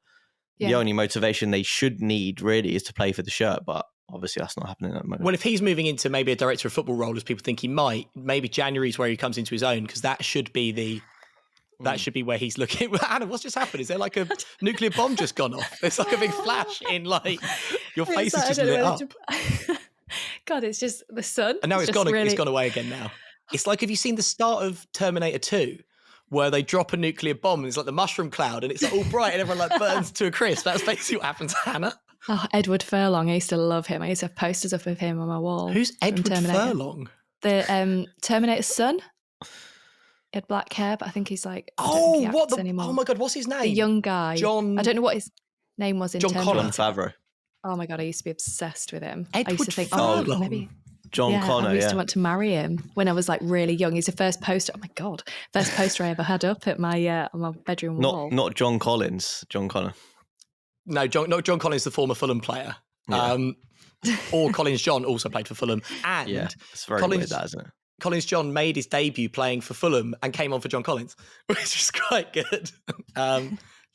The only motivation they should need really is to play for the shirt, but obviously that's not happening at the moment. Well, if he's moving into maybe a director of football role, as people think he might, maybe January's where he comes into his own, because that should be where he's looking. Anna, what's just happened? Is there like a nuclear bomb just gone off? There's like a big flash in like your face is just lit up. God, it's just the sun. And now it's gone. Really... It's gone away again now. It's like, have you seen the start of Terminator 2? Where they drop a nuclear bomb and it's like the mushroom cloud and it's like all bright and everyone like burns to a crisp. That's basically what happens, Hannah. Oh, Edward Furlong. I used to love him. I used to have posters of him on my wall. Who's Edward Furlong? The Terminator's son. He had black hair, but I think he's like, anymore. Oh my God, what's his name? The young guy. John. I don't know what his name was in John Favreau. Oh my God, I used to be obsessed with him. Edward I used to think, Furlong. maybe John Connor, I used to want to marry him when I was like really young. He's the first poster. Oh my God, first poster I ever had up at my on my bedroom wall. Not John Collins, John Connor. No, John Collins, the former Fulham player. Yeah. Or Collins John also played for Fulham. And Yeah, it's very Collins, weird, that, isn't it? Collins John made his debut playing for Fulham and came on for John Collins, which is quite good.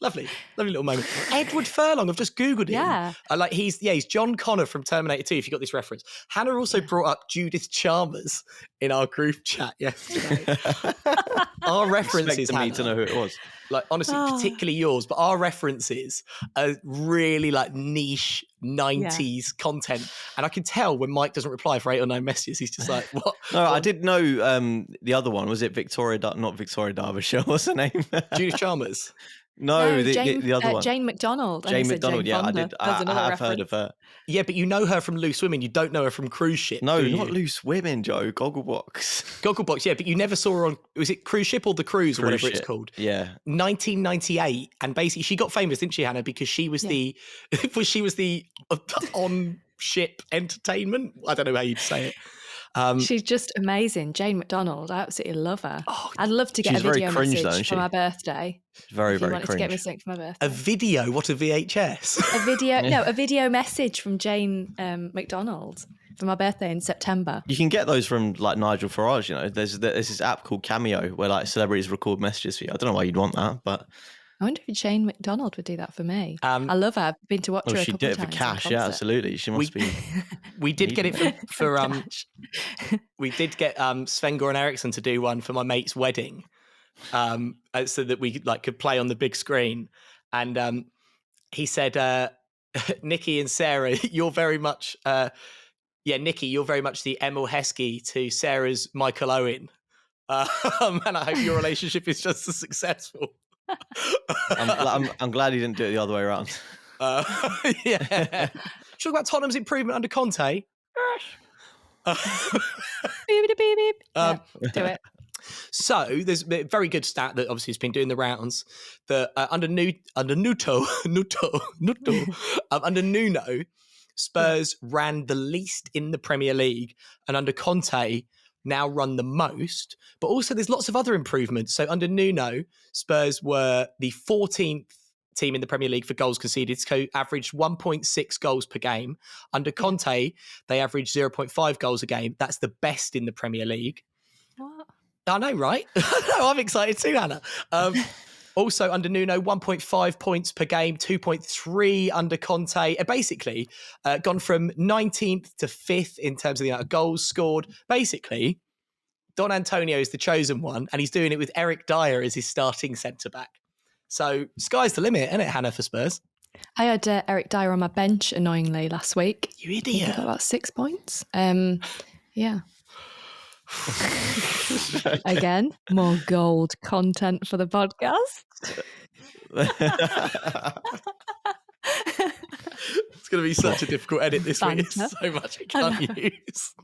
Lovely little moment. Edward Furlong, I've just Googled him. Yeah. He's John Connor from Terminator 2, if you got this reference. Hannah also brought up Judith Chalmers in our group chat yesterday. Our references, Expecting me to know who it was. Like, honestly, particularly yours, but our references are really like niche 90s content. And I can tell when Mike doesn't reply for 8 or 9 messages, he's just like, what? No, I did know the other one. Was it not Victoria Derbyshire? What's her name? Judith Chalmers. No, Jane, the other one. Jane McDonald. Jane McDonald, Jane I Fonda. did. I have heard of her. Yeah, but you know her from Loose Women. You don't know her from Cruise Ship. No, do you? not Loose Women, Joe. Gogglebox. Gogglebox, yeah, but you never saw her on, was it Cruise Ship or The Cruise or whatever it's called? Yeah. 1998. And basically she got famous, didn't she, Hannah? Because she was the on-ship entertainment. I don't know how you'd say it. She's just amazing. Jane McDonald. I absolutely love her. I'd love to get a video message for my birthday. Very, very cringe. To get me something for my birthday. A video? What, a VHS? A video? No, a video message from Jane McDonald for my birthday in September. You can get those from like Nigel Farage. You know, there's this app called Cameo where like celebrities record messages for you. I don't know why you'd want that, but I wonder if Jane McDonald would do that for me. I love her. I've been to watch her a couple of times. She did it for cash, yeah, absolutely. She must be. We did get it for we did get Sven-Goran Eriksson to do one for my mate's wedding, so that we could play on the big screen. And he said, Nikki and Sarah, you're very much, Nikki, you're very much the Emil Heskey to Sarah's Michael Owen. And I hope your relationship is just as successful. I'm glad he didn't do it the other way around. Yeah. Talk about Tottenham's improvement under Conte. Beep, beep, beep. Do it. So there's a very good stat that obviously has been doing the rounds that under Nuno, Spurs ran the least in the Premier League, and under Conte now run the most. But also there's lots of other improvements. So under Nuno, Spurs were the 14th team in the Premier League for goals conceded, so averaged 1.6 goals per game. Under Conte, they averaged 0.5 goals a game. That's the best in the Premier League. What? I know, right? No, I'm excited too, Hannah. Also under Nuno, 1.5 points per game, 2.3 under Conte. Basically, gone from 19th to 5th in terms of the amount of goals scored. Basically, Don Antonio is the chosen one, and he's doing it with Eric Dyer as his starting centre-back. So sky's the limit, isn't it, Hannah, for Spurs? I had Eric Dyer on my bench, annoyingly, last week. You idiot. I got about 6 points. Yeah. Again, more gold content for the podcast. It's going to be such a difficult edit this week. It's so much I can't use.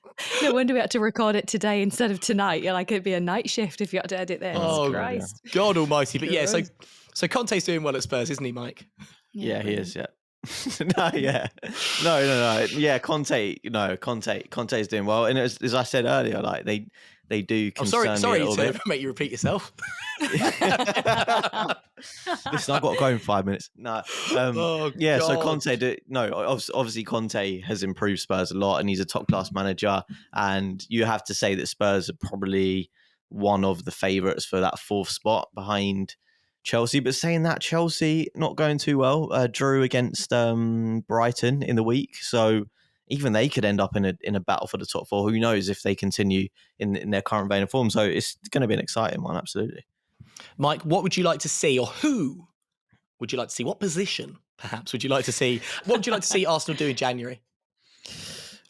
No wonder we had to record it today instead of tonight. You're like, it'd be a night shift if you had to edit this. Oh, Christ. God almighty. But yeah, so Conte's doing well at Spurs, isn't he, Mike? Yeah, he is, yeah. No. Yeah, Conte's doing well. And as I said earlier, like they do concern me sorry a little bit. to make you repeat yourself. Listen, I've got to go in 5 minutes. No, yeah. God. So Conte, obviously Conte has improved Spurs a lot, and he's a top class manager. And you have to say that Spurs are probably one of the favourites for that 4th spot behind Chelsea. But saying that, Chelsea not going too well. Drew against Brighton in the week, so even they could end up in a battle for the top 4. Who knows if they continue in their current vein of form? So it's going to be an exciting one, absolutely. Mike, what would you like to see, or who would you like to see? What position, perhaps, would you like to see? What would you like to see Arsenal do in January?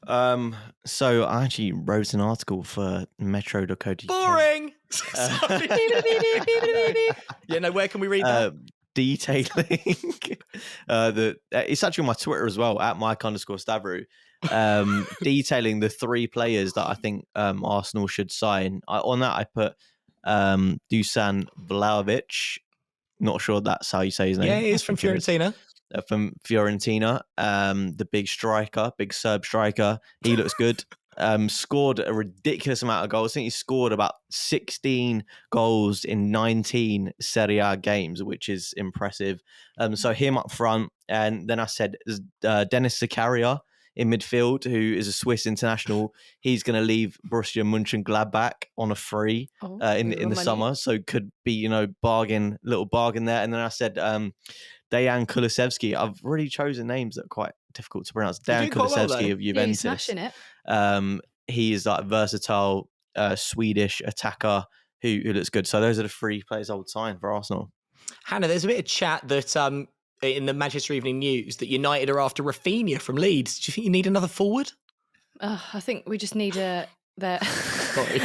So I actually wrote an article for Metro.co.uk. Boring. Sorry. Yeah, no. Where can we read that? Detailing it's actually on my Twitter as well, at Mike_Stavru. Detailing the 3 players that I think Arsenal should sign. On that, I put Dusan Vlahovic. Not sure that's how you say his name. Yeah, he's from Fiorentina. The big striker, big Serb striker. He looks good. scored a ridiculous amount of goals. I think he scored about 16 goals in 19 Serie A games, which is impressive. So him up front. And then I said Dennis Zakaria in midfield, who is a Swiss international. He's going to leave Borussia Mönchengladbach on a free in the summer. So could be, little bargain there. And then I said Dejan Kulusevski. I've really chosen names that are quite difficult to pronounce. Dejan Kulusevski of Juventus. Yeah, smashing it. He is like a versatile Swedish attacker who looks good. So those are the 3 players I would sign for Arsenal. Hannah, there's a bit of chat that in the Manchester Evening News that United are after Rafinha from Leeds. Do you think you need another forward? I think we just need a... Sorry.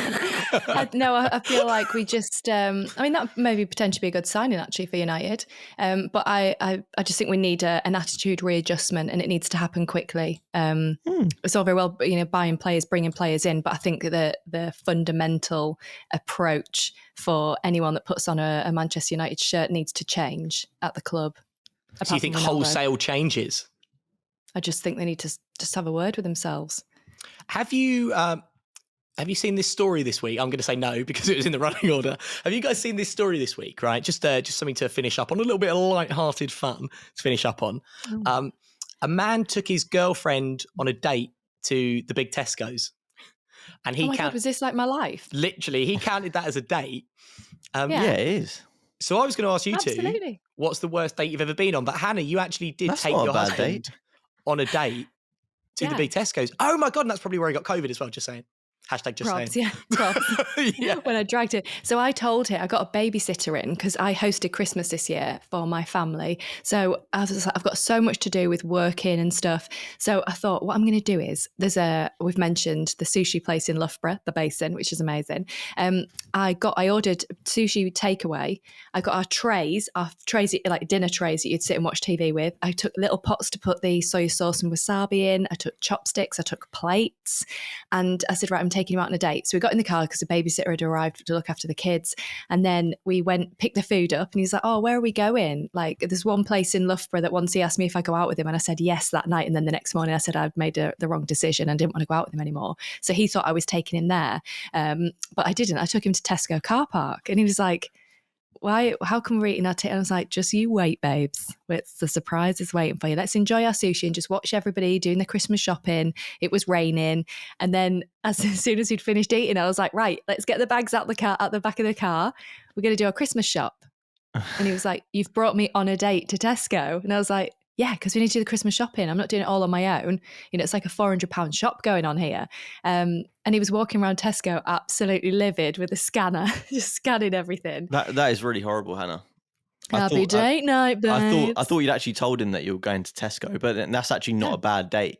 I feel like we just... that maybe potentially be a good signing, actually, for United. But I just think we need an attitude readjustment, and it needs to happen quickly. It's all very well, buying players, bringing players in, but I think the fundamental approach for anyone that puts on a Manchester United shirt needs to change at the club. So you think wholesale changes? I just think they need to just have a word with themselves. Have you seen this story this week? I'm going to say no because it was in the running order. Have you guys seen this story this week? Right, just something to finish up on, a little bit of light-hearted fun to finish up on. A man took his girlfriend on a date to the big Tesco's, and he God, was this like my life? Literally, he counted that as a date. Yeah, it is. So I was going to ask you Absolutely. two, what's the worst date you've ever been on? But Hannah, you actually did take your husband on a date to the big Tesco's. Oh my God, and that's probably where he got COVID as well, just saying. Hashtag just Props, saying. Yeah, props. Yeah. When I dragged it. So I told her, I got a babysitter in because I hosted Christmas this year for my family. So I've got so much to do with working and stuff. So I thought what I'm going to do is, we've mentioned the sushi place in Loughborough, the Basin, which is amazing. I ordered sushi takeaway. I got our trays, like dinner trays that you'd sit and watch TV with. I took little pots to put the soy sauce and wasabi in. I took chopsticks. I took plates. And I said, right, I'm taking him out on a date. So we got in the car because the babysitter had arrived to look after the kids. And then we picked the food up, and he's like, oh, where are we going? Like, there's one place in Loughborough that once he asked me if I go out with him, and I said yes that night. And then the next morning I said I'd made the wrong decision and didn't want to go out with him anymore. So he thought I was taking him there. But I didn't. I took him to Tesco car park, and he was like, why? How come we're eating our tea? And I was like, just you wait, babes. The surprise is waiting for you. Let's enjoy our sushi and just watch everybody doing the Christmas shopping. It was raining. And then as soon as we'd finished eating, I was like, right, let's get the bags out the back of the car. We're going to do our Christmas shop. And he was like, you've brought me on a date to Tesco. And I was like, yeah, because we need to do the Christmas shopping. I'm not doing it all on my own. It's like a £400 shop going on here. And he was walking around Tesco absolutely livid with a scanner, just scanning everything. That is really horrible, Hannah. Happy date night, babes. I thought you'd actually told him that you were going to Tesco, but that's actually not a bad date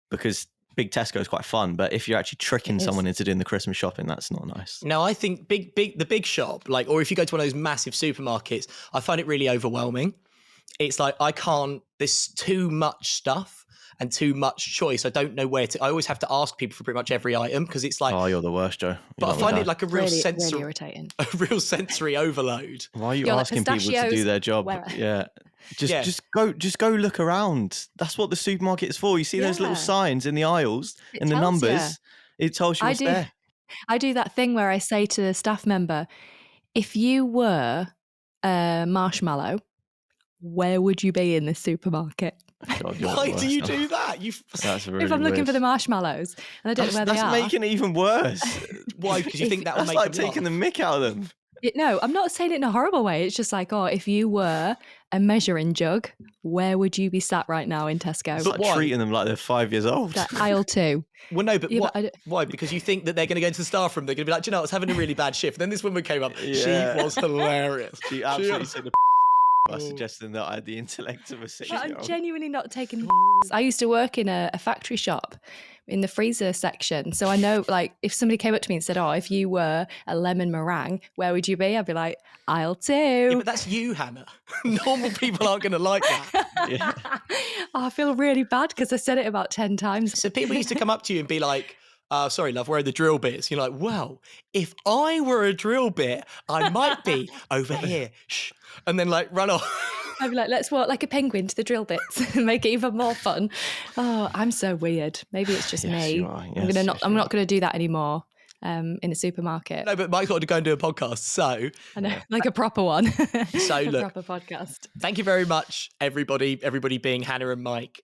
because big Tesco is quite fun. But if you're actually tricking someone into doing the Christmas shopping, that's not nice. No, I think the big shop, or if you go to one of those massive supermarkets, I find it really overwhelming. It's like there's too much stuff and too much choice. I don't know where to. I always have to ask people for pretty much every item because it's like, oh, you're the worst, Joe. But I find it like a real really irritating. A real sensory overload. Why are you asking people to do their job? Yeah. Just go look around. That's what the supermarket is for. You see those little signs in the aisles and the numbers. It tells you what's there. I do that thing where I say to the staff member, if you were a marshmallow, where would you be in this supermarket? God, why do you do that? That's really if I'm looking weird. for the marshmallows and I don't know where they are. That's making it even worse. Why? Because you think that will that's make like them taking the mick out of them. No, I'm not saying it in a horrible way. It's just like, if you were a measuring jug, where would you be sat right now in Tesco? It's like treating them like they're 5 years old. That aisle 2. Well, no, but why? Because you think that they're going to go into the staff room. They're going to be like, do you know, I was having a really bad shift. And then this woman came up. Yeah. She was hilarious. She absolutely said by suggesting that I had the intellect of a 6-year-old. I'm genuinely not taking I used to work in a factory shop in the freezer section. So I know, like, if somebody came up to me and said, if you were a lemon meringue, where would you be? I'd be like, aisle 2. Yeah, but that's you, Hannah. Normal people aren't going to like that. Yeah. I feel really bad because I said it about 10 times. So people used to come up to you and be like, sorry, love, where are the drill bits? You're like, well, if I were a drill bit, I might be over here. Shh. And then like run off. I'd be like, let's walk like a penguin to the drill bits and make it even more fun. Oh, I'm so weird. Maybe it's just Yes, me. you are. Yes, I'm you not are. going to do that anymore in a supermarket. No, but Mike's got to go and do a podcast. So I know, like a proper one. So a look, proper podcast. thank you very much, everybody being Hannah and Mike.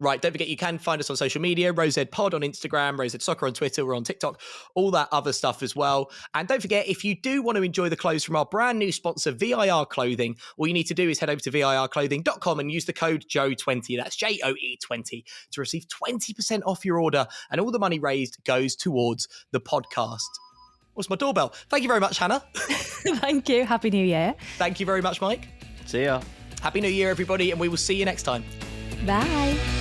Right, don't forget you can find us on social media, RoseEd Pod on Instagram, RoseEd Soccer on Twitter, we're on TikTok, all that other stuff as well. And don't forget, if you do want to enjoy the clothes from our brand new sponsor, VIR Clothing, all you need to do is head over to virclothing.com and use the code JOE20, that's JOE20, to receive 20% off your order, and all the money raised goes towards the podcast. What's my doorbell? Thank you very much, Hannah. Thank you. Happy New Year. Thank you very much, Mike. See ya. Happy New Year, everybody, and we will see you next time. Bye.